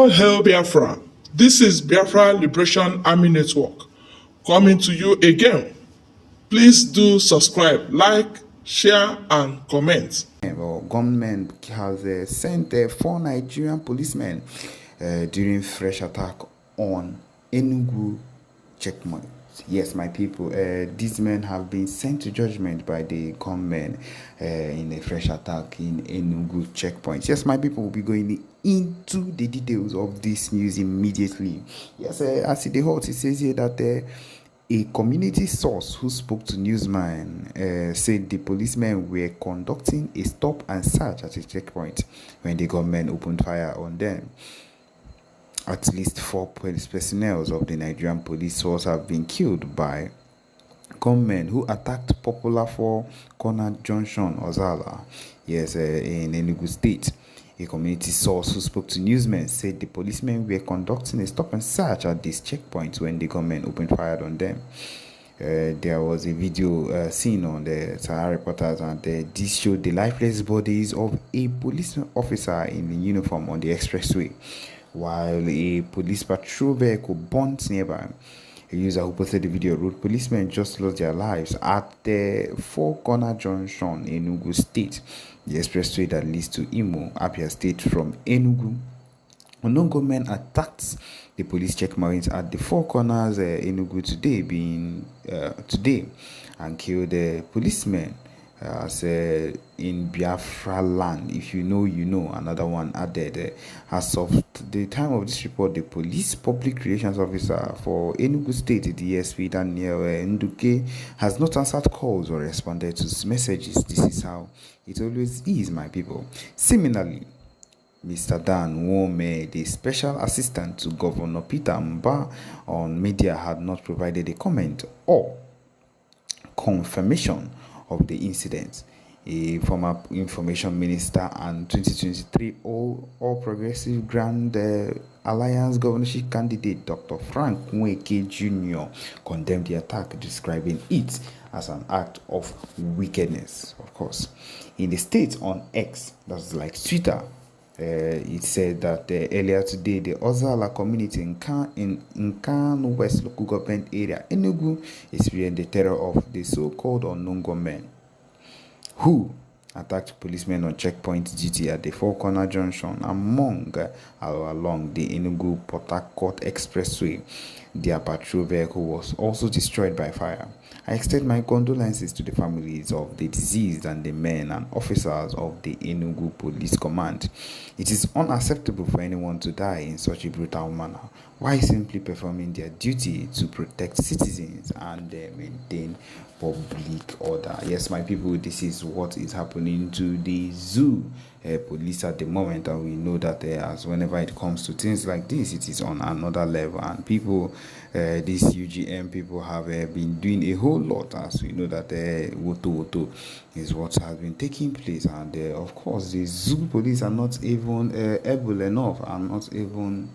All hail Biafra. This is Biafra Liberation Army Network coming to you again. Please do subscribe, like, share, and comment. Well, gunmen has sent 4 Nigerian policemen during fresh attack on Enugu checkpoint. Yes, my people, these men have been sent to judgment by the gunmen in a fresh attack in Enugu checkpoint. Yes, my people will be going into the details of this news immediately. Yes, as it holds, it says here that a community source who spoke to newsman said the policemen were conducting a stop and search at a checkpoint when the government opened fire on them. At least 4 police personnel of the Nigerian police force have been killed by gunmen who attacked popular for Corner Junction, Ozala, yes, in Enugu State. A community source who spoke to newsmen said the policemen were conducting a stop and search at this checkpoint when the gunmen opened fire on them. There was a video seen on the Sahara reporters, and this showed the lifeless bodies of a police officer in the uniform on the expressway, while a police patrol vehicle burnt nearby. A user who posted the video wrote, "Policemen just lost their lives at the Four Corner Junction in Enugu State, the expressway that leads to Imo, Abia State from Enugu. Unknown gunmen attacked the police checkpoints at the Four Corners Enugu today and killed the policemen as in Biafra land. If you know, you know." Another one added, as of the time of this report, the police public relations officer for Enugu State, DSP Daniel Nduke, has not answered calls or responded to messages. This is how it always is, my people. Similarly, Mr. Dan Wome, the special assistant to Governor Peter Mba on media, had not provided a comment or confirmation of the incident. A former information minister and 2023 All Progressive Grand Alliance governorship candidate Dr. Frank Nweke Jr. condemned the attack, describing it as an act of wickedness. Of course, in the state on X, that's like Twitter, it said that earlier today, the Ozala community in Nkanu West local government area, Enugu, experienced the terror of the so-called unknown gunmen who attacked policemen on checkpoint duty at the Four Corner Junction along the Enugu-Port Harcourt Expressway. Their patrol vehicle was also destroyed by fire. I extend my condolences to the families of the deceased and the men and officers of the Enugu Police Command. It is unacceptable for anyone to die in such a brutal manner while simply performing their duty to protect citizens and maintain public order. Yes, my people, this is what is happening to the zoo police at the moment, and we know that as whenever it comes to things like this, it is on another level, and people, these UGM people have been doing a whole lot, as we know that Woto is what has been taking place, and of course the zoo police are not even able enough, are not even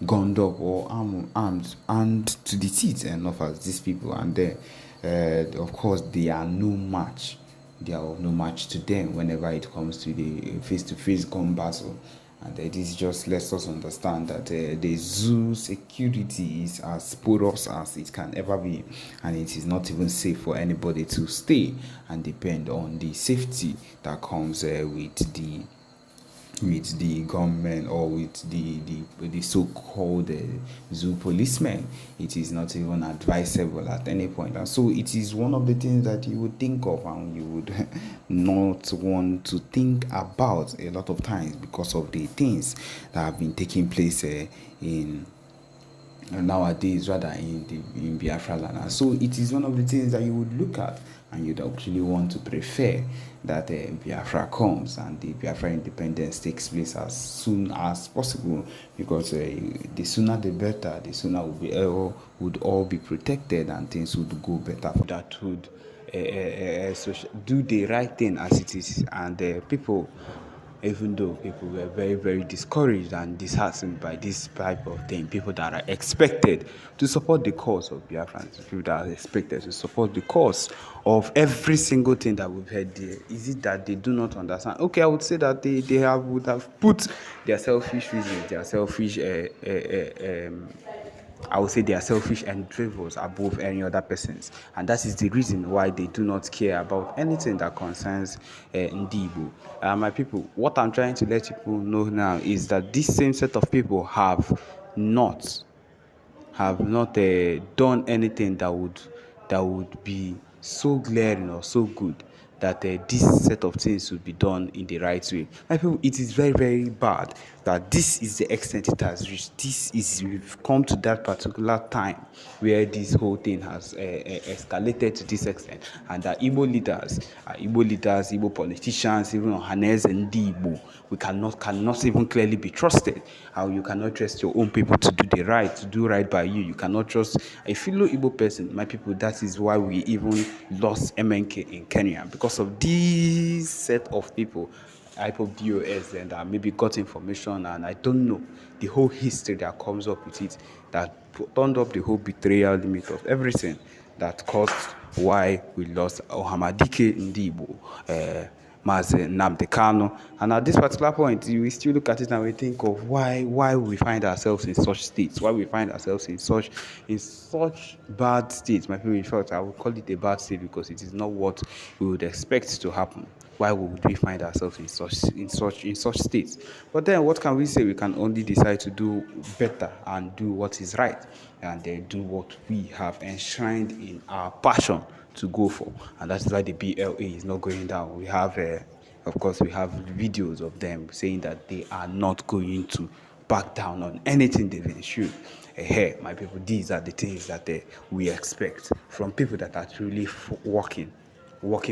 gunned up or armed and to the teeth enough as these people, and of course they are no match. They are of no match to them whenever it comes to the face-to-face gun battle. And this just lets us understand that the zoo security is as porous as it can ever be, and it is not even safe for anybody to stay and depend on the safety that comes with the government or with the so-called zoo policemen. It is not even advisable at any point, and so it is one of the things that you would think of and you would not want to think about a lot of times because of the things that have been taking place in nowadays, rather in Biafra land. And so it is one of the things that you would look at and you'd actually want to prefer that Biafra comes and the Biafra independence takes place as soon as possible, because the sooner the better. The sooner would all be protected and things would go better. That would do the right thing as it is, and people even though people were very, very discouraged and disheartened by this type of thing, people that are expected to support the cause of Biafrans, people that are expected to support the cause of every single thing that we've heard there. Is it that they do not understand? Okay, I would say that they would have put their selfish reasons, their selfish I would say they are selfish endeavors above any other persons, and that is the reason why they do not care about anything that concerns Ndibo. My people, what I'm trying to let people know now is that this same set of people not have not done anything that would be so glaring or so good that this set of things should be done in the right way. I feel it is very, very bad that this is the extent it has reached. We've come to that particular time where this whole thing has escalated to this extent, and that Igbo leaders, Igbo politicians, even Ohanes and Igbo, we cannot even clearly be trusted. How you cannot trust your own people to do right by you. You cannot trust a fellow Igbo person. My people, that is why we even lost MNK in Kenya, because of this set of people, type of DOS, and maybe got information, and I don't know the whole history that comes up with it, that turned up the whole betrayal limit of everything that caused why we lost Ohamadike Ndibo, Mazi Nnamdi Kanu. And at this particular point, we still look at it and we think of why we find ourselves in such states, why we find ourselves in such bad states. My people, in fact, I would call it a bad state because it is not what we would expect to happen. Why would we find ourselves in such states? But then, what can we say? We can only decide to do better and do what is right, and then do what we have enshrined in our passion to go for, and that's why the BLA is not going down. We have, of course, we have videos of them saying that they are not going to back down on anything they've ensured. Hey, my people, these are the things that we expect from people that are truly working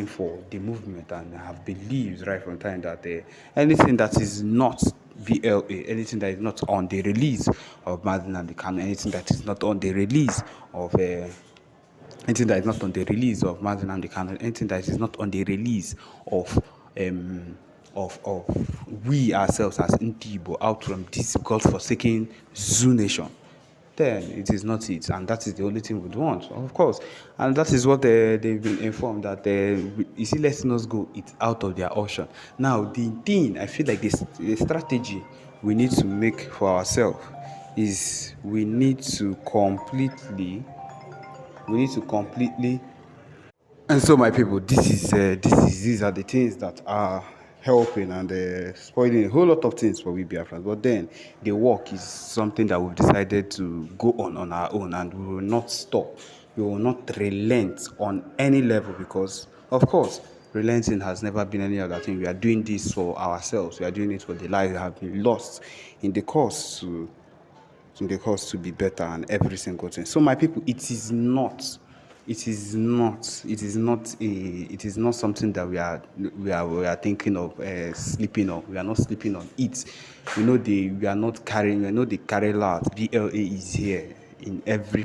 for the movement and have believed right from time that anything that is not BLA, anything that is not on the release of Madden and the Kanu, anything that is not on the release of anything that is not on the release of Madden and the Kanu, anything that is not on the release of we ourselves as Ntibo out from this God-forsaken Zoo nation, then it is not it, and that is the only thing we'd want, of course. And that is what they've been informed that you see, letting us go, it's out of their ocean. Now, the thing I feel like the strategy we need to make for ourselves is we need to completely. And so, my people, these are the things that are helping and spoiling a whole lot of things for we Biafrans. But then, the work is something that we've decided to go on our own, and we will not stop. We will not relent on any level because, of course, relenting has never been any other thing. We are doing this for ourselves. We are doing it for the lives that have been lost in the course to be better and every single thing. So, my people, it is not something that we are thinking of sleeping on. We are not sleeping on it. We are not carrying. The carry lot. BLA is here in every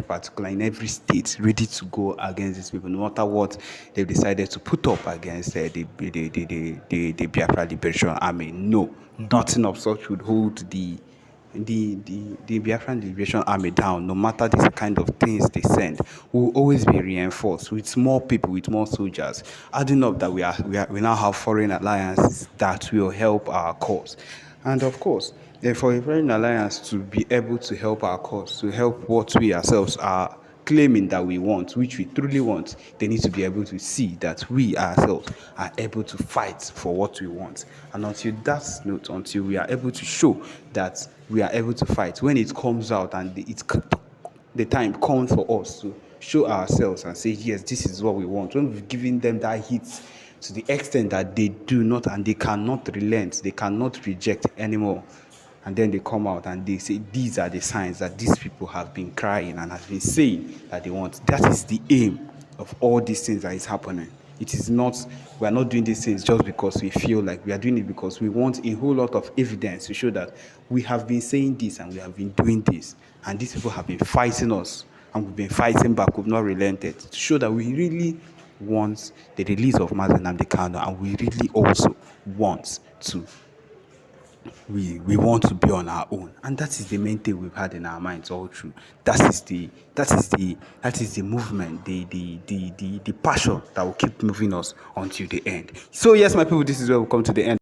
state, ready to go against these people, no matter what they've decided to put up against the Biafra Liberation Army. No, nothing of such would hold the Biafran Liberation Army down. No matter the kind of things they send, will always be reinforced with more people, with more soldiers. Adding up that we now have foreign alliances that will help our cause, and of course, for a foreign alliance to be able to help our cause, to help what we ourselves are claiming that we want, which we truly want, they need to be able to see that we ourselves are able to fight for what we want. And until we are able to show that we are able to fight, when it comes out and the time comes for us to show ourselves and say, yes, this is what we want, when we've given them that hit to the extent that they do not and they cannot relent, they cannot reject anymore, and then they come out and they say these are the signs that these people have been crying and have been saying that they want. That is the aim of all these things that is happening. It is not, we are not doing these things just because we feel like we are doing it, because we want a whole lot of evidence to show that we have been saying this and we have been doing this, and these people have been fighting us and we've been fighting back, we've not relented, to show that we really want the release of Mazi Nnamdi Kanu, and we really also want to we want to be on our own, and that is the main thing we've had in our minds all through. That is the movement, the passion that will keep moving us until the end. So yes, my people, this is where we come to the end.